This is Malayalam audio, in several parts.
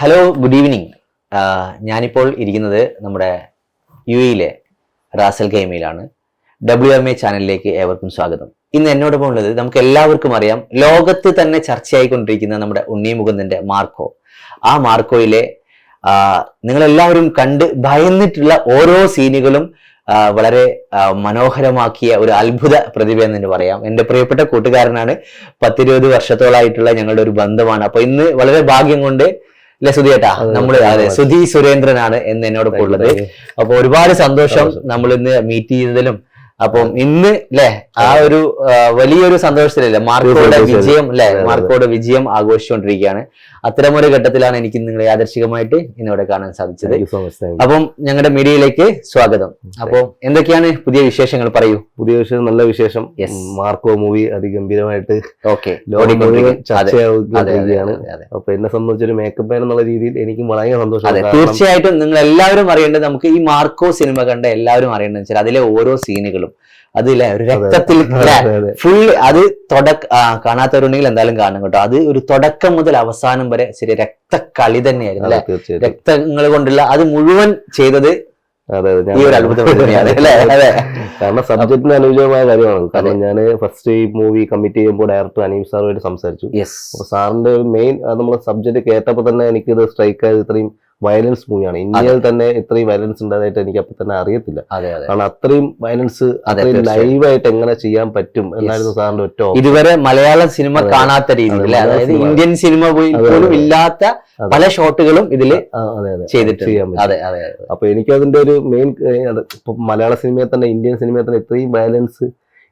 Hello, good evening. ഞാനിപ്പോൾ ഇരിക്കുന്നത് നമ്മുടെ UAE റാസൽ ഖൈമയിലാണ്. WMA ചാനലിലേക്ക് ഏവർക്കും സ്വാഗതം. ഇന്ന് എന്നോടൊപ്പം ഉള്ളത് നമുക്ക് എല്ലാവർക്കും അറിയാം, ലോകത്ത് തന്നെ ചർച്ചയായിക്കൊണ്ടിരിക്കുന്ന നമ്മുടെ ഉണ്ണി മുകുന്ദന്റെ മാർക്കോ. ആ മാർക്കോയിലെ നിങ്ങളെല്ലാവരും കണ്ട് ഭയന്നിട്ടുള്ള ഓരോ സീനുകളും വളരെ മനോഹരമാക്കിയ ഒരു അത്ഭുത പ്രതിഭ എന്ന് പറയാം. എൻ്റെ പ്രിയപ്പെട്ട കൂട്ടുകാരനാണ്, 10-20 വർഷത്തോളായിട്ടുള്ള ഞങ്ങളുടെ ഒരു ബന്ധമാണ്. അപ്പൊ ഇന്ന് വളരെ ഭാഗ്യം കൊണ്ട് അല്ലെ സുധിയേട്ടാ, നമ്മള് അതെ സുധി സുരേന്ദ്രനാണ് എന്ന് എന്നോടൊപ്പം ഉള്ളത്. അപ്പൊ ഒരുപാട് സന്തോഷം നമ്മൾ ഇന്ന് മീറ്റ് ചെയ്തതിലും. അപ്പം ഇന്ന് അല്ലെ ആ ഒരു വലിയൊരു സന്തോഷത്തിലല്ലേ മാർക്കോയുടെ വിജയം മാർക്കോയുടെ വിജയം ആഘോഷിച്ചുകൊണ്ടിരിക്കുകയാണ്. അത്തരമൊരു ഘട്ടത്തിലാണ് എനിക്ക് നിങ്ങളെ യാദർശികമായിട്ട് ഇന്നിവിടെ കാണാൻ സാധിച്ചത്. അപ്പം ഞങ്ങളുടെ മീഡിയയിലേക്ക് സ്വാഗതം. അപ്പം എന്തൊക്കെയാണ് പുതിയ വിശേഷങ്ങൾ? പറയൂ. പുതിയ വിശേഷം, നല്ല വിശേഷം. മാർക്കോ മൂവി അതിഗംഭീരമായിട്ട് ചർച്ചയാവുകയാണ്. അപ്പൊ എന്നെ സംബന്ധിച്ചൊരു മേക്കപ്പ് മാൻ എന്നുള്ള രീതിയിൽ എനിക്കും വളരെ സന്തോഷം. തീർച്ചയായിട്ടും നിങ്ങൾ എല്ലാവരും അറിയേണ്ടത്, നമുക്ക് ഈ മാർക്കോ സിനിമ കണ്ട എല്ലാവരും അറിയേണ്ടത് വെച്ചാൽ അതിലെ ഓരോ സീനുകളും അതിലെ ഒരു രക്തത്തിൽ ഫുൾ അത് കാണാത്തവരുണ്ടെങ്കിൽ എന്തായാലും കാണും കേട്ടോ. അത് ഒരു തുടക്കം മുതൽ അവസാനം വരെ ശരി രക്തക്കളി തന്നെയായിരുന്നു അല്ലെ. രക്തങ്ങൾ കൊണ്ടുള്ള അത് മുഴുവൻ ചെയ്തത് ഈ ഒരു അത്ഭുതം തന്നെയാണ് അല്ലെ. അതെ, കാരണം സബ്ജക്റ്റിന് അനുയോജ്യമായ കാര്യമാണ്. കാരണം ഞാൻ ഫസ്റ്റ് ഈ മൂവി കമ്മിറ്റ് ചെയ്യുമ്പോൾ ഡയറക്ടർ അനീം സാറുമായിട്ട് സംസാരിച്ചു. അപ്പൊ സാറിന്റെ ഒരു മെയിൻ നമ്മുടെ സബ്ജക്ട് കേട്ടപ്പോൾ തന്നെ എനിക്കിത് സ്ട്രൈക്ക് ആയത്, ഇത്രയും വയലൻസ് മൂവിയാണ്. ഇന്ത്യയിൽ തന്നെ ഇത്രയും വയലൻസ് ഉണ്ടായിട്ട് എനിക്ക് അപ്പൊ തന്നെ അറിയത്തില്ല. കാരണം അത്രയും വയലൻസ് അത്രയും ലൈവായിട്ട് എങ്ങനെ ചെയ്യാൻ പറ്റും എന്നായിരുന്നു സാറിന്റെ ഒറ്റ. ഇതുവരെ മലയാളം സിനിമ കാണാത്ത രീതിയിൽ, അതായത് ഇന്ത്യൻ സിനിമ പോലും ഇല്ലാത്ത പല ഷോട്ടുകളും ഇതില് ചെയ്തിട്ടുണ്ട്. അപ്പൊ എനിക്ക് അതിന്റെ ഒരു മെയിൻ, മലയാള സിനിമയിൽ തന്നെ ഇന്ത്യൻ സിനിമയിൽ തന്നെ ഇത്രയും വയലൻസ്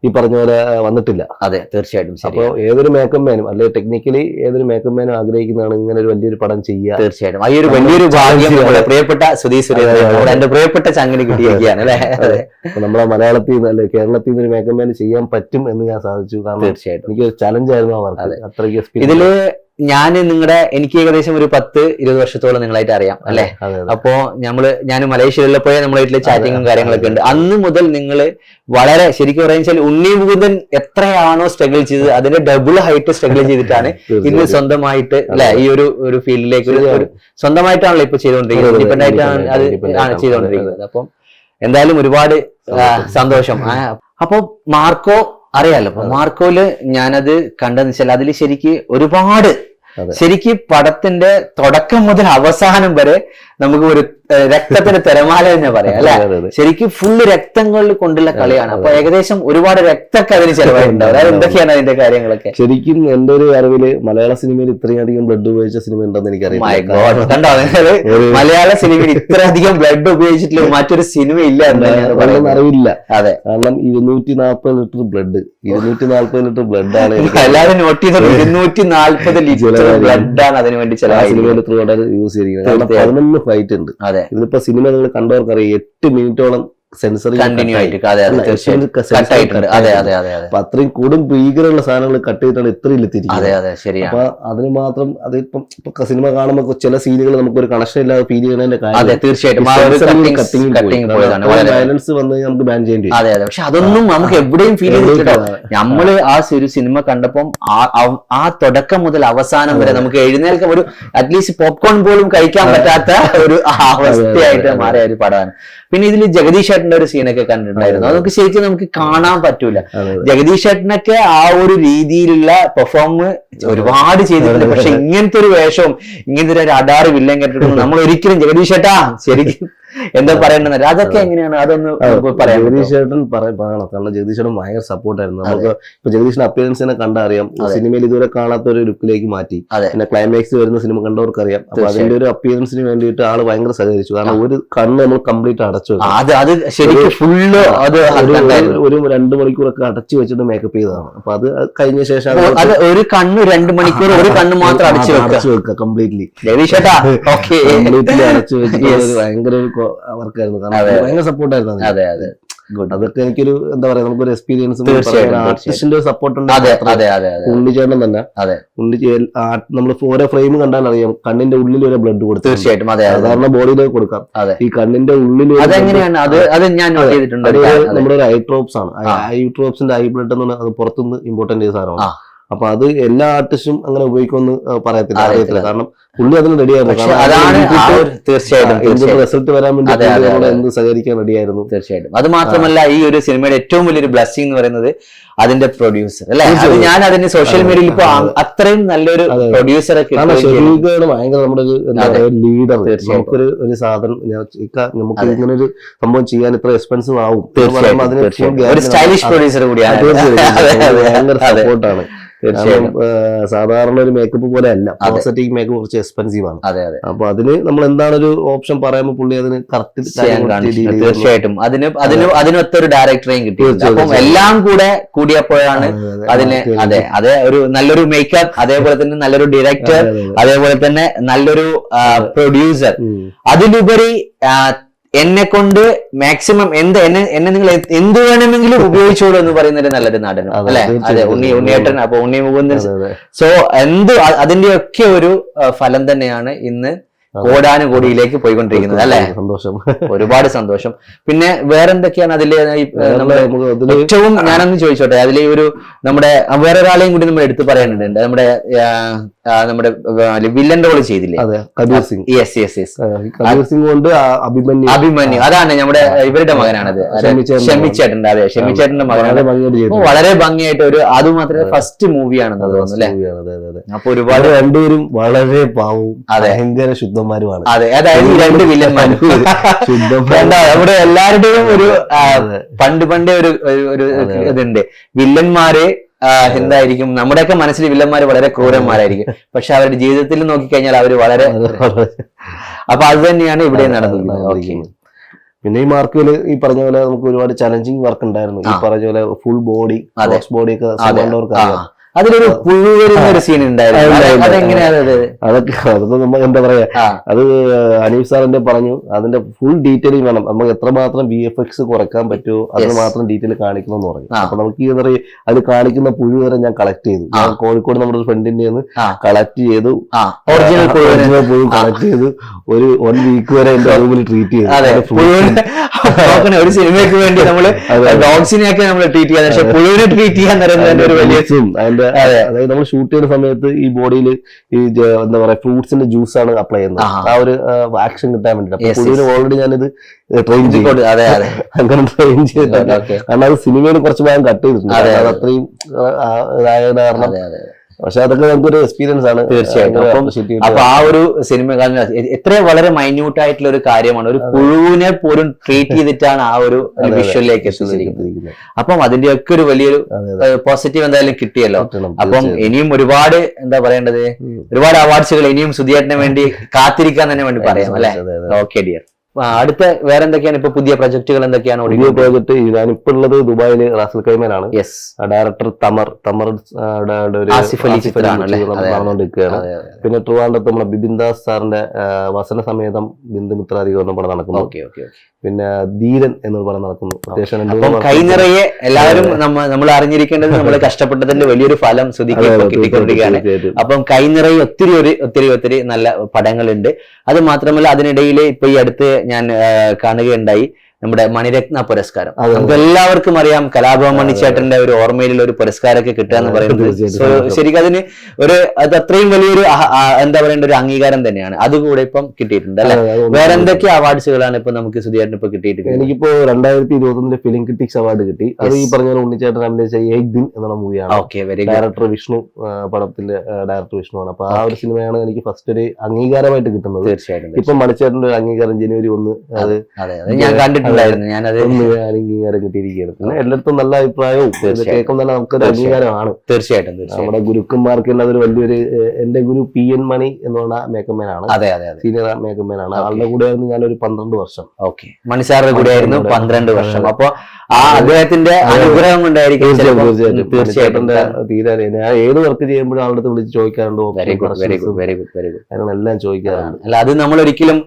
ഈ പറഞ്ഞ പോലെ വന്നിട്ടില്ല. അതെ, തീർച്ചയായിട്ടും. അപ്പോൾ ഏതൊരു മേക്കപ്പ് മാനും അല്ലെ ടെക്നിക്കലി ഏതൊരു മേക്കപ്പ് മാനും ആഗ്രഹിക്കുന്നതാണ് ഇങ്ങനെ ഒരു വലിയൊരു പടം ചെയ്യുക. തീർച്ചയായിട്ടും. ഈ ഒരു വലിയൊരു ഭാഗ്യം പ്രിയപ്പെട്ട സുധി സുരേന്ദ്രൻ, എന്റെ പ്രിയപ്പെട്ട ചങ്കിന് കിട്ടിയിരിക്കുകയാണ് അല്ലെ. നമ്മളെ മലയാളത്തിൽ നിന്ന് അല്ലെ കേരളത്തിൽ നിന്ന് ഒരു മേക്കപ്പ് മാന് ചെയ്യാൻ പറ്റും എന്ന് ഞാൻ സാധിച്ചു. കാരണം തീർച്ചയായിട്ടും എനിക്കൊരു ചലഞ്ച് ആയിരുന്നു ആ വർക്ക്. അത്രയ്ക്ക് എക്സ്പീരിയൻസ്. ഇതില് എനിക്ക് ഏകദേശം ഒരു 10-20 വർഷത്തോളം നിങ്ങളായിട്ട് അറിയാം അല്ലെ. അപ്പോ ഞാൻ മലേഷ്യയിലുള്ളപ്പോഴേ നമ്മളെ വീട്ടില് ചാറ്റിങ്ങും കാര്യങ്ങളൊക്കെ ഉണ്ട്. അന്ന് മുതൽ നിങ്ങൾ വളരെ ശരിക്കും പറയാൻ ഉണ്ണി മുകുന്ദൻ എത്രയാണോ സ്ട്രഗിൾ ചെയ്തത് അതിന്റെ ഡബിൾ ഹൈറ്റ് സ്ട്രഗിൾ ചെയ്തിട്ടാണ് ഇന്ന് സ്വന്തമായിട്ട് അല്ലെ ഈ ഒരു ഫീൽഡിലേക്ക് സ്വന്തമായിട്ടാണല്ലോ ഇപ്പൊ ചെയ്തുകൊണ്ടിരിക്കുന്നത്. ഇൻഡിപെൻഡന്റ് ആയിട്ടാണ് അത് ചെയ്തുകൊണ്ടിരിക്കുന്നത്. അപ്പം എന്തായാലും ഒരുപാട് സന്തോഷം. അപ്പൊ മാർക്കോ അറിയാലോ. അപ്പൊ മാർക്കോയില് ഞാനത് കണ്ടെന്ന് വെച്ചാൽ അതിൽ ശരിക്ക് പടത്തിന്റെ തുടക്കം മുതൽ അവസാനം വരെ നമുക്ക് ഒരു രക്തത്തിന്റെ തിരമാല തന്നെ പറയാം അല്ലെ. ശരിക്കും ഫുള്ള് രക്തങ്ങളിൽ കൊണ്ടുള്ള കളിയാണ്. അപ്പൊ ഏകദേശം ഒരുപാട് രക്തമൊക്കെ അതിന് ചെലവായിട്ടുണ്ടാവും. അതായത് എന്തൊക്കെയാണ് അതിന്റെ കാര്യങ്ങളൊക്കെ? ശരിക്കും എന്റെ ഒരു അറിവില് മലയാള സിനിമയിൽ ഇത്രയധികം ബ്ലഡ് ഉപയോഗിച്ച സിനിമ ഉണ്ടെന്ന് എനിക്കറിയാം. കണ്ടോ, മലയാള സിനിമയിൽ ഇത്രയധികം ബ്ലഡ് ഉപയോഗിച്ചിട്ടുള്ള മറ്റൊരു സിനിമ ഇല്ല എന്ന് അറിവില്ല. അതെ, കാരണം 240 ലിറ്റർ ബ്ലഡ് 240 ലിറ്റർ ബ്ലഡ് ആണ് എല്ലാവരും നോട്ട് ചെയ്തത്. 240 ലിറ്റർ ബ്ലഡ് ആണ് അതിനു വേണ്ടി സിനിമയിൽ ത്രൂ യൂസ് ചെയ്തിരിക്കുന്നത്. കാരണം 11 ഫൈറ്റ് ഉണ്ട്. ഇതിപ്പോ സിനിമ നിങ്ങൾ കണ്ടവർക്കറിയാം 8 മിനിറ്റോളം സെൻസറി കണ്ടിന്യൂ ആയിട്ട് അപ്പൊ അത്രയും കൂടും ഭീകരമുള്ള സാധനങ്ങൾ കട്ട് ചെയ്തിട്ടാണ് ഇത്രയും എത്തിയിരിക്കുന്നത്. അപ്പൊ അതിന് മാത്രം അതിപ്പം സിനിമ കാണുമ്പോൾ ചില സീനുകൾ നമുക്ക് ഒരു കണക്ഷൻ ഇല്ലാതെ ഫീൽ ചെയ്യുന്നതിന്റെ കാര്യം വയലൻസ് വന്ന് നമുക്ക് ബാൻ ചെയ്യേണ്ടി വരും. പക്ഷെ അതൊന്നും നമുക്ക് എവിടെയും ഫീൽ ചെയ്തിട്ടോ. നമ്മള് ആ ഒരു സിനിമ കണ്ടപ്പം ആ തുടക്കം മുതൽ അവസാനം വരെ നമുക്ക് എഴുന്നേൽക്കാൻ ഒരു അറ്റ്ലീസ്റ്റ് പോപ്കോൺ പോലും കഴിക്കാൻ പറ്റാത്ത ഒരു അവസ്ഥയായിട്ട് മാറിയ ഒരു പടമാണ്. പിന്നെ ഇതിൽ ജഗദീഷ് ചേട്ടന്റെ ഒരു സീനൊക്കെ കണ്ടിട്ടുണ്ടായിരുന്നു. അതൊക്കെ ശരിക്കും നമുക്ക് കാണാൻ പറ്റൂല. ജഗദീഷ് ചേട്ടനൊക്കെ ആ ഒരു രീതിയിലുള്ള പെർഫോം ഒരുപാട് ചെയ്തിട്ടുണ്ട്. പക്ഷെ ഇങ്ങനത്തെ ഒരു വേഷവും ഇങ്ങനത്തെ ഒരു അടാറ് വില്ലൻ കേട്ടിട്ടൊന്നും നമ്മൾ ഒരിക്കലും ജഗദീഷ് ചേട്ടാ ശരിക്കും എന്താ പറയണ്ടെന്നല്ല. അതൊക്കെ എങ്ങനെയാണ് അതൊന്ന് പറയാം. ജഗദീഷ് ചേട്ടൻ പറയണം. കാരണം ജഗദീഷ് ചേട്ടൻ ഭയങ്കര സപ്പോർട്ടായിരുന്നു. നമുക്ക് ഇപ്പൊ ജഗദീഷിന്റെ അപ്പിയറൻസിനെ കണ്ടറിയാം. സിനിമയിൽ ഇതുവരെ കാണാത്ത ഒരു ലുക്കിലേക്ക് മാറ്റി. പിന്നെ ക്ലൈമാക്സ് വരുന്ന സിനിമ കണ്ടവർക്ക് അറിയാം. അപ്പൊ അതിന്റെ ഒരു അപ്പിയറൻസിന് വേണ്ടിയിട്ട് ആള് ഭയങ്കര സഹകരിച്ചു. കാരണം ഒരു കണ്ണ് നമ്മൾ കംപ്ലീറ്റ് അടച്ചു ഒരു 2 മണിക്കൂറൊക്കെ അടച്ചു വെച്ചിട്ട് മേക്കപ്പ് ചെയ്തതാണ്. അപ്പൊ അത് കഴിഞ്ഞ ശേഷം ഒരു കണ്ണ് 2 മണിക്കൂർ ഒരു കണ്ണ് മാത്രം അടച്ചു വെക്കുക കംപ്ലീറ്റ്ലി അടച്ചു വെച്ചിട്ട് ഭയങ്കര വർക്കായിരുന്നു. കാരണം ഭയങ്കര സപ്പോർട്ടായിരുന്നു. അതൊക്കെ എനിക്കൊരു എന്താ പറയാ നമുക്കൊരു എക്സ്പീരിയൻസ്. ആർട്ടിസ്റ്റിന്റെ സപ്പോർട്ട് ഉണ്ട്. ഉണ്ണിച്ചേട്ടൻ തന്നെ നമ്മൾ ഓരോ ഫ്രെയിം കണ്ടാൽ അറിയാം കണ്ണിന്റെ ഉള്ളിൽ വരെ ബ്ലഡ് കൊടുത്തു. തീർച്ചയായിട്ടും സാധാരണ ബോഡിയിലേക്ക് കൊടുക്കാം. ഈ കണ്ണിന്റെ ഉള്ളിൽ നമ്മുടെ ഒരു ഐ ഡ്രോപ്സ് ആണ്. ഐ ഡ്രോപ്സിന്റെ ഐ ബ്ലഡ് എന്ന് പറഞ്ഞാൽ അത് പുറത്തുനിന്ന് ഇമ്പോർട്ടന്റ് ചെയ്ത സാധനമാണ്. അപ്പൊ അത് എല്ലാ ആർട്ടിസ്റ്റും അങ്ങനെ ഉപയോഗിക്കുമെന്ന് പറയത്തില്ല, അറിയത്തില്ല. കാരണം പുള്ളി അതിന് പക്ഷെ അതാണ് തീർച്ചയായിട്ടും റെഡിയായിരുന്നു, റിസൾട്ട് വരാൻ വേണ്ടി എന്ത് സഹകരിക്കാൻ റെഡിയായിരുന്നു. തീർച്ചയായിട്ടും. അത് മാത്രമല്ല ഈ ഒരു സിനിമയുടെ ഏറ്റവും വലിയൊരു ബ്ലെസ്സിംഗ് എന്ന് പറയുന്നത് അതിന്റെ പ്രൊഡ്യൂസർ അല്ലെ. ഞാൻ അതിന് സോഷ്യൽ മീഡിയയിൽ ഇപ്പൊ അത്രയും നല്ലൊരു പ്രൊഡ്യൂസറെ ഭയങ്കര നമ്മുടെ ലീഡർ. നമുക്കൊരു സാധനം നമുക്ക് ഇങ്ങനെ ഒരു സംഭവം ചെയ്യാൻ ഇത്ര എക്സ്പെൻസീവ് ആവും, ഒരു സ്റ്റൈലിഷ് പ്രൊഡ്യൂസർ കൂടിയാണ്. ഭയങ്കര സപ്പോർട്ടാണ്. സാധാരണ ഒരു മേക്കപ്പ് പോലെ അല്ല, കോസ്മെറ്റിക് മേക്കപ്പ് കുറച്ച് എക്സ്പെൻസീവ് ആണ്. അപ്പൊ അതിന് നമ്മൾ എന്താണ് ഒരു ഓപ്ഷൻ പറയുമ്പോൾ പുള്ളി അതിന് കറക്റ്റ്. തീർച്ചയായിട്ടും അതിനൊത്തൊരു ഡയറക്ടറേയും കിട്ടി. അപ്പം എല്ലാം കൂടിയപ്പോഴാണ് അതിന് അതെ ഒരു നല്ലൊരു മേക്കപ്പ്, അതേപോലെ തന്നെ നല്ലൊരു ഡയറക്ടർ, അതേപോലെ തന്നെ നല്ലൊരു പ്രൊഡ്യൂസർ, അതിലുപരി എന്നെ കൊണ്ട് മാക്സിമം എന്നെ നിങ്ങൾ എന്ത് വേണമെങ്കിലും ഉപയോഗിച്ചോളൂ എന്ന് പറയുന്ന നല്ലൊരു നടനും അല്ലെ. അതെ, ഉണ്ണിയേട്ടൻ. അപ്പൊ ഉണ്ണി മുകുന്ദൻ. സോ അതിന്റെ ഒക്കെ ഒരു ഫലം തന്നെയാണ് ഇന്ന് കോടാനുകോടിയിലേക്ക് പോയിക്കൊണ്ടിരിക്കുന്നത് അല്ലെ. സന്തോഷം, ഒരുപാട് സന്തോഷം. പിന്നെ വേറെന്തൊക്കെയാണ് അതിലെ ഏറ്റവും, ഞാനൊന്ന് ചോദിച്ചോട്ടെ, അതിലെ ഒരു നമ്മുടെ വേറൊരാളെയും കൂടി നമ്മൾ എടുത്തു പറയാനുണ്ട്. നമ്മുടെ വില്ലൻ റോൾ ചെയ്തില്ലേ, Kabir Singh. Yes yes yes, Kabir Singh കൊണ്ട് അഭിമന്യു. അതാണ് നമ്മുടെ ഇവരുടെ മകനാണത്, ഷെമിച്ചേട്ടന്റെ. അതെ, ഷെമിച്ചേട്ടന്റെ മകനാണ്. വളരെ ഭംഗിയായിട്ട് ഒരു, അത് മാത്രമേ ഫസ്റ്റ് മൂവിയാണെന്ന് തോന്നുന്നു അല്ലെ. അപ്പൊ ഒരുപാട് രണ്ടുപേരും വളരെ പാവവും ഭയങ്കര ശുദ്ധന്മാരുമാണ്. അതെ, അതായത് ഈ രണ്ട് വില്ലന്മാരും നമ്മുടെ എല്ലാവരുടെയും ഒരു പണ്ടേ ഒരു ഇതുണ്ട്. വില്ലന്മാരെ എന്തായിരിക്കും, നമ്മുടെയൊക്കെ മനസ്സിൽ വില്ലന്മാര് വളരെ ക്രൂരന്മാരായിരിക്കും, പക്ഷെ അവരുടെ ജീവിതത്തിൽ നോക്കിക്കഴിഞ്ഞാൽ അവര് വളരെ അപ്പൊ അത് തന്നെയാണ് ഇവിടെ നടന്നിരിക്കുന്നത്. പിന്നെ ഈ മാർക്കില് ഈ പറഞ്ഞ പോലെ നമുക്ക് ഒരുപാട് ചലഞ്ചിങ് വർക്ക് ഉണ്ടായിരുന്നു. ഈ പറഞ്ഞ പോലെ ഫുൾ ബോഡി, ബോഡി ഒക്കെ അതിലൊരു പുഴു വരുന്ന ഒരു സീൻ ഉണ്ടായിരുന്നു. അതൊക്കെ നമ്മൾ എന്താ പറയാ, അത് അനീഫ് സാറിന്റെ പറഞ്ഞു അതിന്റെ ഫുൾ ഡീറ്റെയിലിംഗ് വേണം. നമുക്ക് എത്രമാത്രം VFX കുറയ്ക്കാൻ പറ്റുമോ അതിന് മാത്രം ഡീറ്റെയിൽ കാണിക്കണം എന്ന് പറഞ്ഞു. അപ്പൊ നമുക്ക് എന്താ പറയാ, അത് കാണിക്കുന്ന പുഴു വരെ ഞാൻ കളക്ട് ചെയ്തു. ഞാൻ കോഴിക്കോട് നമ്മുടെ ഒരു ഫ്രണ്ടിന്റെ കളക്ട് ചെയ്തു, ഒറിജിനൽ പുഴു കളക്ട് ചെയ്തു. ഒരു 1 വീക്ക് വരെ എന്റെ റൂമിൽ ട്രീറ്റ് ചെയ്തു. ഒരു സിനിമയ്ക്ക് വേണ്ടി നമ്മള് ഡോഗ്സിനെയൊക്കെ നമ്മൾ ട്രീറ്റ് ചെയ്യാൻ, പക്ഷെ പുഴുവിനെ ട്രീറ്റ് ചെയ്യാൻ പറയുന്നത് ഒരു വലിയ അതായത് നമ്മൾ ഷൂട്ട് ചെയ്യുന്ന സമയത്ത് ഈ ബോഡിയിൽ ഈ എന്താ പറയാ ഫ്രൂട്ട്സിന്റെ ജ്യൂസ് ആണ് അപ്ലൈ ചെയ്യുന്നത്, ആ ഒരു ആക്ഷൻ കിട്ടാൻ വേണ്ടിട്ട്. ഓൾറെഡി ഞാനിത് ട്രെയിൻ ചെയ്തു, അങ്ങനെ ട്രെയിൻ ചെയ്തിട്ടുണ്ട്. കാരണം അത് സിനിമയിൽ കുറച്ച് ഭാഗം കട്ട് ചെയ്തിട്ടുണ്ട്, അത് അത്രയും ഇതായത് കാരണം. പക്ഷെ അതൊക്കെ നമുക്കൊരു എക്സ്പീരിയൻസ് ആണ് തീർച്ചയായിട്ടും. അപ്പൊ ആ ഒരു സിനിമ എത്ര വളരെ മൈന്യൂട്ട് ആയിട്ടുള്ള ഒരു കാര്യമാണ്, ഒരു പുഴുവിനെ പോലും ട്രീറ്റ് ചെയ്തിട്ടാണ് ആ ഒരു വിഷ്വലിലേക്ക് എത്തിച്ചിരിക്കുന്നത്. അപ്പം അതിന്റെ ഒക്കെ ഒരു വലിയൊരു പോസിറ്റീവ് എന്തായാലും കിട്ടിയല്ലോ. അപ്പം ഇനിയും ഒരുപാട് എന്താ പറയേണ്ടത്, ഒരുപാട് അവാർഡ്സുകൾ ഇനിയും സുധിയേട്ടന് വേണ്ടി കാത്തിരിക്കാൻ തന്നെ വേണ്ടി പറയാം അല്ലെ. Okay dear. അടുത്ത വേറെ എന്തൊക്കെയാണ് ഇപ്പൊ പുതിയ പ്രൊജക്ടുകൾ എന്തൊക്കെയാണ്? പുതിയ പ്രോജക്ട് ഞാനിപ്പോ ഉള്ളത് ദുബായില് റാസൽ ഖൈമയിലാണ്. ഡയറക്ടർ തമർ ആസിഫ് അലി നടന്നുകൊണ്ടിരിക്കുകയാണ്. പിന്നെ ട്രിവാൻഡ്രത്ത് നമ്മുടെ ബിപിൻ ദാസ് സാറിന്റെ വസന സമേതം ബിന്ദുമിത്രാധികം എന്ന പടം നടക്കുന്നു. പിന്നെ ധീരൻ എന്നൊരു പടം നടക്കുന്നു. അത്യാവശ്യം കൈ നിറയെ എല്ലാവരും നമ്മൾ അറിഞ്ഞിരിക്കേണ്ടത് നമ്മൾ കഷ്ടപ്പെട്ടതിന്റെ വലിയൊരു ഫലം ശ്രുതിക്ക് കിട്ടിക്കൊണ്ടിരിക്കുകയാണ്. അപ്പം കൈ നിറയെ ഒത്തിരി നല്ല പടങ്ങളുണ്ട്. അത് മാത്രമല്ല അതിനിടയിൽ ഇപ്പൊ ഈ അടുത്ത് ഞാൻ കാണുകയുണ്ടായി നമ്മുടെ മണിരത്ന പുരസ്കാരം. നമുക്ക് എല്ലാവർക്കും അറിയാം, കലാഭവൻ മണിച്ചേട്ടന്റെ ഒരു ഓർമ്മയിലുള്ള ഒരു പുരസ്കാരമൊക്കെ കിട്ടുക എന്ന് പറയുന്നത് ശരിക്കും അതിന് അത് അത്രയും വലിയൊരു എന്താ പറയേണ്ട ഒരു അംഗീകാരം തന്നെയാണ്. അതുകൂടെ ഇപ്പം കിട്ടിയിട്ടുണ്ട് അല്ലെ. വേറെ എന്തൊക്കെ അവാർഡ്സുകളാണ് ഇപ്പൊ നമുക്ക് സുധിയേട്ടൻ ഇപ്പൊ കിട്ടിയിട്ടുണ്ട്? എനിക്കിപ്പോ 2021 ഫിലിം ക്രിറ്റിക്സ് അവാർഡ് കിട്ടി. അത് ഈ പറഞ്ഞ ഉണ്ണിച്ചേട്ടൻ അഭിനയിച്ച ഏക് ദിൻ എന്നുള്ള മൂവിയാണ്. ഡയറക്ടർ വിഷ്ണു, പടത്തിന്റെ ഡയറക്ടർ വിഷ്ണു ആണ്. അപ്പൊ ആ ഒരു സിനിമയാണ് എനിക്ക് ഫസ്റ്റ് ഒരു അംഗീകാരമായിട്ട് കിട്ടുന്നത്. തീർച്ചയായിട്ടും. ഇപ്പൊ മണിച്ചേട്ടന്റെ ഒരു അംഗീകാരം ജനുവരി 1 അത് ഞാൻ കണ്ടിട്ടുണ്ട്. അംഗീകാരം കിട്ടിയിരിക്കുകയാണ്. പിന്നെ എല്ലായിടത്തും നല്ല അഭിപ്രായവും കേൾക്കും തന്നെ നമുക്കൊരു അംഗീകാരമാണ്. തീർച്ചയായിട്ടും. നമ്മുടെ ഗുരുക്കന്മാർക്ക് അതൊരു വലിയൊരു, എന്റെ ഗുരു PN മണി എന്ന് പറഞ്ഞ മേക്കപ്പ് മാൻ ആണ്, സീനിയർ മേക്കപ്പ് മാൻ ആണ്. ആളുടെ കൂടെ ആയിരുന്നു ഞാനൊരു 12 വർഷം. ഓക്കെ, മണിസാറിന്റെ കൂടെ ആയിരുന്നു 12 വർഷം. അപ്പൊ ആ അദ്ദേഹത്തിന്റെ അനുഗ്രഹം കൊണ്ടായിരിക്കും തീർച്ചയായിട്ടും. തീരെ ഞാൻ ഏത് വർക്ക് ചെയ്യുമ്പോഴും ആളുടെ വിളിച്ച് ചോദിക്കാറുണ്ട്, എല്ലാം ചോദിക്കാറുണ്ട്. അല്ല, അത് നമ്മൾ ഒരിക്കലും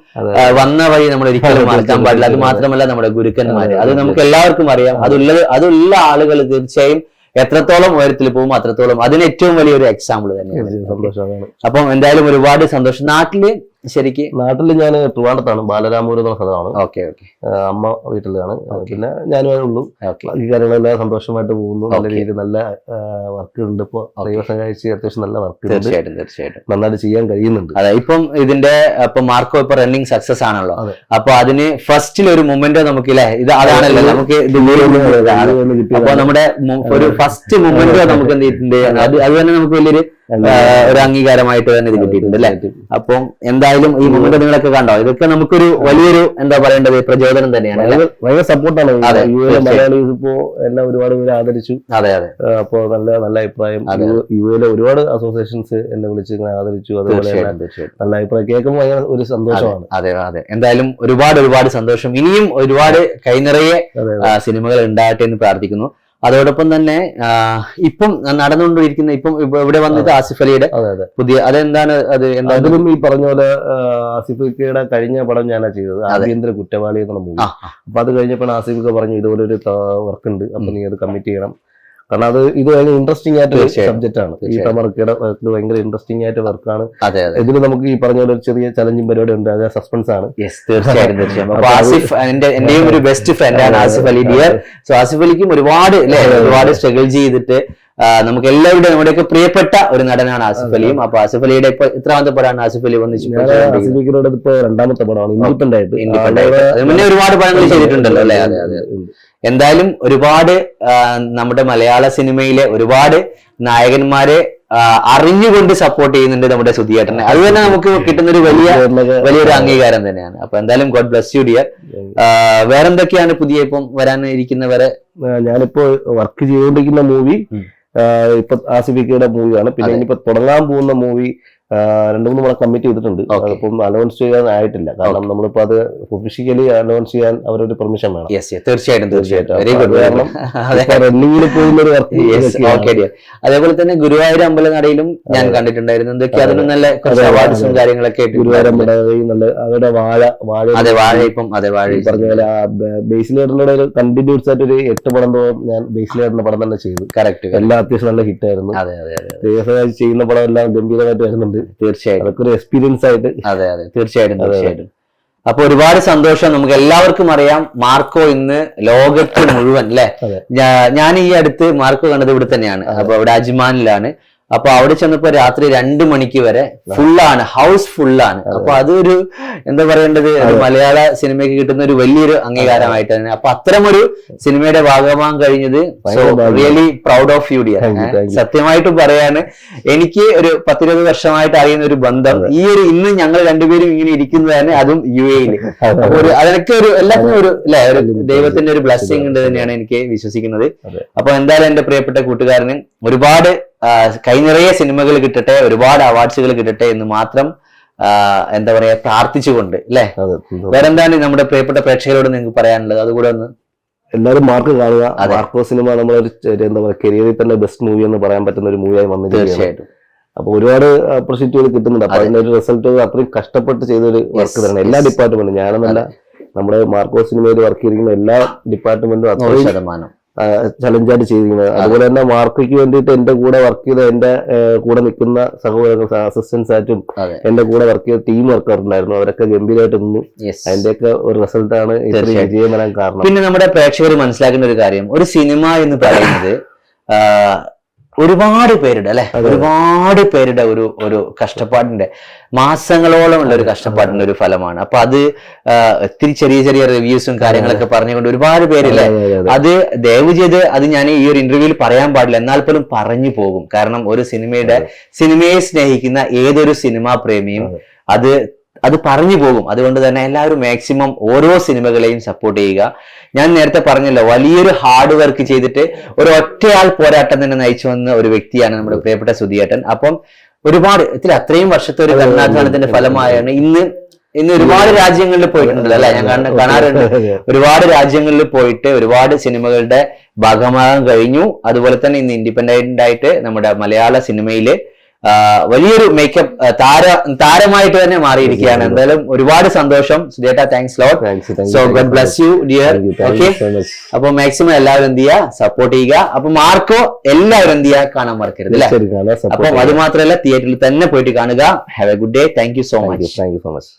വന്ന വഴി നമ്മൾ ഒരിക്കലും മറക്കാൻ പാടില്ല. അത് മാത്രമല്ല നമ്മുടെ ഗുരുക്കന്മാര്, അത് നമുക്ക് എല്ലാവർക്കും അറിയാം. അതുള്ള ആളുകൾ തീർച്ചയായും എത്രത്തോളം ഉയരത്തിൽ പോകും അത്രത്തോളം അതിന് ഏറ്റവും വലിയൊരു എക്സാമ്പിൾ തന്നെയാണ്. സന്തോഷമാണ്. അപ്പം എന്തായാലും ഒരുപാട് സന്തോഷം. നാട്ടില് ശരിക്ക്? നാട്ടില് ഞാൻ ട്രിവാൻഡ്രത്താണ്, ബാലരാമപുരം എന്ന സ്ഥലമാണ്. Okay okay. അമ്മ വീട്ടിലാണ്. പിന്നെ ഞാനേ ഉള്ളൂ. ഓക്കെ. ഈ കാര്യങ്ങളെല്ലാം സന്തോഷമായിട്ട് പോകുന്നു. നല്ല രീതിയിൽ നല്ല വർക്ക് ഉണ്ട്. ഇപ്പൊ ദിവസം കഴിച്ച് അത്യാവശ്യം നല്ല വർക്ക് ഉണ്ട്. തീർച്ചയായിട്ടും തീർച്ചയായിട്ടും നന്നായിട്ട് ചെയ്യാൻ കഴിയുന്നുണ്ട്. അതെ, ഇപ്പം ഇതിന്റെ ഇപ്പൊ മാർക്കോ ഇപ്പൊ റണ്ണിങ് സക്സസ് ആണല്ലോ. അപ്പൊ അതിന് ഫസ്റ്റിൽ ഒരു മൊമെന്റ് നമുക്ക് ഇല്ലേ, ഇത് അതാണല്ലോ നമുക്ക് അപ്പൊ നമ്മുടെ ഒരു ഫസ്റ്റ് മൊമെന്റ് നമുക്ക് എന്ത് ചെയ്തിട്ടുണ്ട്, അത് തന്നെ നമുക്ക് വലിയൊരു ഒരു അംഗീകാരമായിട്ട് തന്നെ ഇത് കിട്ടിയിട്ടുണ്ട് അല്ലെ. അപ്പം എന്തായാലും ഈ മൊമെന്റ് നിങ്ങളൊക്കെ കണ്ടോ, ഇതൊക്കെ നമുക്കൊരു വലിയൊരു എന്താ പറയേണ്ടത് പ്രചോദനം തന്നെയാണ്. ഭയങ്കര സപ്പോർട്ടാണ്. മലയാളീസ് ഇപ്പോ എല്ലാം ഒരുപാട് പേര് ആദരിച്ചു. അതെ അതെ. അപ്പൊ നല്ല നല്ല അഭിപ്രായം. യുഎയിലെ ഒരുപാട് അസോസിയേഷൻസ് എന്നെ വിളിച്ച് ഇങ്ങനെ ആദരിച്ചു. അതുപോലെ നല്ല അഭിപ്രായം കേൾക്കുമ്പോൾ ഭയങ്കര ഒരു സന്തോഷമാണ്. അതെ അതെ. എന്തായാലും ഒരുപാട് സന്തോഷം. ഇനിയും ഒരുപാട് കൈനിറയെ സിനിമകൾ ഉണ്ടാകട്ടെ എന്ന് പ്രാർത്ഥിക്കുന്നു. അതോടൊപ്പം തന്നെ ഇപ്പം നടന്നുകൊണ്ടിരിക്കുന്ന ഇപ്പം ഇവിടെ വന്നത് ആസിഫ് അലിയുടെ പുതിയ അതെന്താണ് അതിലും ഈ പറഞ്ഞ പോലെ ആസിഫിക്കയുടെ കഴിഞ്ഞ പടം ഞാനാ ചെയ്തത്, ആഭ്യന്തര കുറ്റവാളി എന്നുള്ള മൂവി. അപ്പൊ അത് കഴിഞ്ഞപ്പോൾ ആസിഫിക്ക പറഞ്ഞു ഇതുപോലെ ഒരു വർക്ക് ഉണ്ട്, അപ്പൊ നീ അത് കമ്മിറ്റ് ചെയ്യണം. കാരണം ഇത് ഭയങ്കര ഇൻട്രസ്റ്റിംഗ് ആയിട്ട് സബ്ജക്റ്റ് ആണ്. ഈ തമർക്കയുടെ വർക്ക് ഭയങ്കര ഇൻട്രസ്റ്റിംഗ് ആയിട്ട് വർക്കാണ്. ഇതിൽ നമുക്ക് ഈ പറഞ്ഞ പോലെ ഒരു ചെറിയ ചലഞ്ചിങ് പരിപാടി ഉണ്ട്, അത് സസ്പെൻസ് ആണ്. തീർച്ചയായും. അപ്പൊ ആസിഫ് എന്റെയും ഒരു ബെസ്റ്റ് ഫ്രണ്ട് ആണ് ആസിഫ് അലി ഡിയർ. സോ ആസിഫ് അലിക്കും ഒരുപാട് സ്ട്രഗിൾ ചെയ്തിട്ട് നമുക്ക് എല്ലാവരുടെയും നമ്മുടെയൊക്കെ പ്രിയപ്പെട്ട ഒരു നടനാണ് ആസിഫ് അലിയും. അപ്പൊ ആസിഫ് അലിയുടെ ഇപ്പൊ എത്രാമത്തെ പടമാണ് ആസിഫ് അലി വന്നിട്ട്? ആസിഫിക്കോട് ഇപ്പൊ രണ്ടാമത്തെ പടമാണ്, ഇൻഡിപെൻഡന്റ് ആയിട്ട്. മുന്നേ ഒരുപാട് പടങ്ങൾ ചെയ്തിട്ടുണ്ടല്ലോ അല്ലെ? അതെ അതെ. എന്തായാലും ഒരുപാട് നമ്മുടെ മലയാള സിനിമയിലെ ഒരുപാട് നായകന്മാരെ അറിഞ്ഞുകൊണ്ട് സപ്പോർട്ട് ചെയ്യുന്നുണ്ട് നമ്മുടെ സുധിയേട്ടനെ. അത് തന്നെ നമുക്ക് കിട്ടുന്ന ഒരു വലിയൊരു അംഗീകാരം തന്നെയാണ്. അപ്പൊ എന്തായാലും ഗോഡ് ബ്ലസ് യു ഡിയർ. വേറെന്തൊക്കെയാണ് പുതിയ ഇപ്പം വരാനിരിക്കുന്നവരെ? ഞാനിപ്പോ വർക്ക് ചെയ്തുകൊണ്ടിരിക്കുന്ന മൂവി ഇപ്പൊ ആസിഫിക്കയുടെ മൂവിയാണ്. പിന്നെ ഇനിയിപ്പോ തുടങ്ങാൻ പോകുന്ന മൂവി 2-3 പടം കമ്മിറ്റ് ചെയ്തിട്ടുണ്ട്. അതിപ്പം അനൗൺസ് ചെയ്യാൻ ആയിട്ടില്ല. കാരണം നമ്മളിപ്പോ അത് ഒഫീഷ്യലി അനൗൺസ് ചെയ്യാൻ അവരൊരു പെർമിഷൻ വേണം. തീർച്ചയായിട്ടും. റണ്ണിങ്ങിൽ പോകുന്ന ഒരു വർക്ക്. അതേപോലെ തന്നെ ഗുരുവായൂർ അമ്പലനടയിലും ഞാൻ കണ്ടിട്ടുണ്ടായിരുന്നു. എന്തൊക്കെ അതിന് നല്ല കുറച്ച് അവാർഡ്സും കാര്യങ്ങളൊക്കെ. ഗുരുവായൂർ അമ്പലനടയിൽ നല്ല അവരുടെ വാഴ പറഞ്ഞ പോലെ ബേസിലേട്ടനോട് ഒരു കണ്ടിന്യൂസ് ആയിട്ട് ഒരു 8 പടം ഞാൻ ബേസിലേട്ടന്റെ പടം തന്നെ ചെയ്തു. കറക്റ്റ്. എല്ലാം അത്യാവശ്യം നല്ല ഹിറ്റ് ആയിരുന്നു. ചെയ്യുന്ന പടം എല്ലാം ഗംഭീരമായിട്ട് വരുന്നുണ്ട്. തീർച്ചയായും അതൊക്കെ ഒരു എക്സ്പീരിയൻസ് ആയിട്ട്. അതെ അതെ. തീർച്ചയായിട്ടും. അപ്പൊ ഒരുപാട് സന്തോഷം. നമുക്ക് എല്ലാവർക്കും അറിയാം മാർക്കോ ഇന്ന് ലോകത്ത് മുഴുവൻ അല്ലെ. ഞാൻ ഈ അടുത്ത് മാർക്കോ കണ്ടത് ഇവിടെ തന്നെയാണ്. അപ്പൊ ഇവിടെ അജ്മാനിലാണ്. അപ്പൊ അവിടെ ചെന്നപ്പോ രാത്രി 2 മണിക്ക് വരെ ഫുള്ളാണ്, ഹൗസ് ഫുള്ളാണ്. അപ്പൊ അതൊരു എന്താ പറയേണ്ടത്, മലയാള സിനിമയ്ക്ക് കിട്ടുന്ന ഒരു വലിയൊരു അംഗീകാരമായിട്ട് തന്നെ. അപ്പൊ അത്തരമൊരു സിനിമയുടെ ഭാഗമാകാൻ കഴിഞ്ഞത് really proud of you dear. സത്യമായിട്ടും പറയാണ്, എനിക്ക് ഒരു 10-20 വർഷമായിട്ട് അറിയുന്ന ഒരു ബന്ധം ഈ ഒരു ഇന്ന് ഞങ്ങൾ രണ്ടുപേരും ഇങ്ങനെ ഇരിക്കുന്നത് തന്നെ അതും UAE-ൽ. അപ്പൊ അതൊക്കെ ഒരു എല്ലാത്തിനും ഒരു ദൈവത്തിന്റെ ഒരു ബ്ലെസ്സിങ് ഉണ്ട് തന്നെയാണ് എനിക്ക് വിശ്വസിക്കുന്നത്. അപ്പൊ എന്തായാലും എന്റെ പ്രിയപ്പെട്ട കൂട്ടുകാരന് ഒരുപാട് കൈനിറയെ സിനിമകൾ കിട്ടട്ടെ, ഒരുപാട് അവാർഡ്സുകൾ കിട്ടട്ടെ എന്ന് മാത്രം എന്താ പറയാ പ്രാർത്ഥിച്ചുകൊണ്ട് അല്ലെ. വേറെന്താണ് നമ്മുടെ പ്രിയപ്പെട്ട പ്രേക്ഷകരോട് നിങ്ങൾക്ക് പറയാനുള്ളത്? അതുകൂടെ ഒന്ന് എല്ലാവരും മാർക്ക് കാണുക. മാർക്കോ സിനിമ നമ്മളൊരു എന്താ പറയുക കരിയറിൽ തന്നെ ബെസ്റ്റ് മൂവി എന്ന് പറയാൻ പറ്റുന്ന ഒരു മൂവിയായി വന്നിരിക്കുകയാണ്. തീർച്ചയായിട്ടും. അപ്പൊ ഒരുപാട് അപ്രിഷിയേറ്റുകൾ കിട്ടുന്നുണ്ട്. അപ്പൊ അതിന്റെ ഒരു റിസൾട്ട് അത്രയും കഷ്ടപ്പെട്ട് ചെയ്തൊരു വർക്ക് തന്നെ എല്ലാ ഡിപ്പാർട്ട്മെന്റും, ഞാനെന്നല്ല നമ്മുടെ മാർക്കോ സിനിമയിൽ വർക്ക് ചെയ്തിരിക്കുന്ന എല്ലാ ഡിപ്പാർട്ട്മെന്റും 100% ചലഞ്ചായിട്ട് ചെയ്തിരിക്കുന്നത്. അതുപോലെ തന്നെ മാർക്കോയ്ക്ക് വേണ്ടിയിട്ട് എന്റെ കൂടെ വർക്ക് ചെയ്ത എന്റെ കൂടെ നിൽക്കുന്ന സഹോദരങ്ങൾ അസിസ്റ്റൻസ് ആയിട്ടും എന്റെ കൂടെ വർക്ക് ചെയ്ത ടീം വർക്കർ ഉണ്ടായിരുന്നു. അവരൊക്കെ ഗംഭീരമായിട്ട് നിന്നു. അതിന്റെയൊക്കെ ഒരു റിസൾട്ടാണ് വിജയം വരാൻ കാരണം. പിന്നെ നമ്മുടെ പ്രേക്ഷകർ മനസ്സിലാക്കേണ്ട ഒരു കാര്യം, ഒരു സിനിമ എന്ന് പറയുന്നത് ഒരുപാട് പേരുടെ അല്ലെ, ഒരുപാട് പേരുടെ ഒരു കഷ്ടപ്പാടിന്റെ മാസങ്ങളോളം ഉള്ള ഒരു കഷ്ടപ്പാടിന്റെ ഒരു ഫലമാണ്. അപ്പൊ അത് ഒത്തിരി ചെറിയ റിവ്യൂസും കാര്യങ്ങളൊക്കെ പറഞ്ഞുകൊണ്ട് ഒരുപാട് പേരില്ലേ, അത് ദയവ് ചെയ്ത് അത് ഞാൻ ഈ ഒരു ഇന്റർവ്യൂവിൽ പറയാൻ പാടില്ല, എന്നാൽ പോലും പറഞ്ഞു പോകും. കാരണം ഒരു സിനിമയെ സ്നേഹിക്കുന്ന ഏതൊരു സിനിമാ പ്രേമിയും അത് പറഞ്ഞു പോകും. അതുകൊണ്ട് തന്നെ എല്ലാവരും മാക്സിമം ഓരോ സിനിമകളെയും സപ്പോർട്ട് ചെയ്യുക. ഞാൻ നേരത്തെ പറഞ്ഞല്ലോ, വലിയൊരു ഹാർഡ് വർക്ക് ചെയ്തിട്ട് ഒരു ഒറ്റയാൾ പോരാട്ടം തന്നെ നയിച്ചു വന്ന ഒരു വ്യക്തിയാണ് നമ്മുടെ പ്രിയപ്പെട്ട സുധിയേട്ടൻ. അപ്പം ഒരുപാട് അത്രയും വർഷത്തെ ഒരു കഠിനാധ്വാനത്തിന്റെ ഫലമായാണ് ഇന്ന് ഒരുപാട് രാജ്യങ്ങളിൽ പോയിട്ടുണ്ടല്ലോ അല്ലെ. ഞാൻ കാണാറുണ്ട്, ഒരുപാട് രാജ്യങ്ങളിൽ പോയിട്ട് ഒരുപാട് സിനിമകളുടെ ഭാഗമാകാൻ കഴിഞ്ഞു. അതുപോലെ തന്നെ ഇന്ന് ഇൻഡിപെൻഡന്റ് ആയിട്ട് നമ്മുടെ മലയാള സിനിമയില് വലിയൊരു മേക്കപ്പ് താരമായിട്ട് തന്നെ മാറിയിരിക്കുകയാണ്. എന്തായാലും ഒരുപാട് സന്തോഷം സുജേട്ട. Thanks lot. So God bless you dear. Okay, അപ്പൊ മാക്സിമം എല്ലാവരും എന്ത് ചെയ്യുക, സപ്പോർട്ട് ചെയ്യുക. അപ്പൊ മാർക്കോ എല്ലാവരും എന്ത് ചെയ്യുക, കാണാൻ മറക്കരുത് അല്ലെ. അപ്പം അത് മാത്രമല്ല, തിയേറ്ററിൽ തന്നെ പോയിട്ട് കാണുക. Have A good day. Thank you so much. Thank you so much.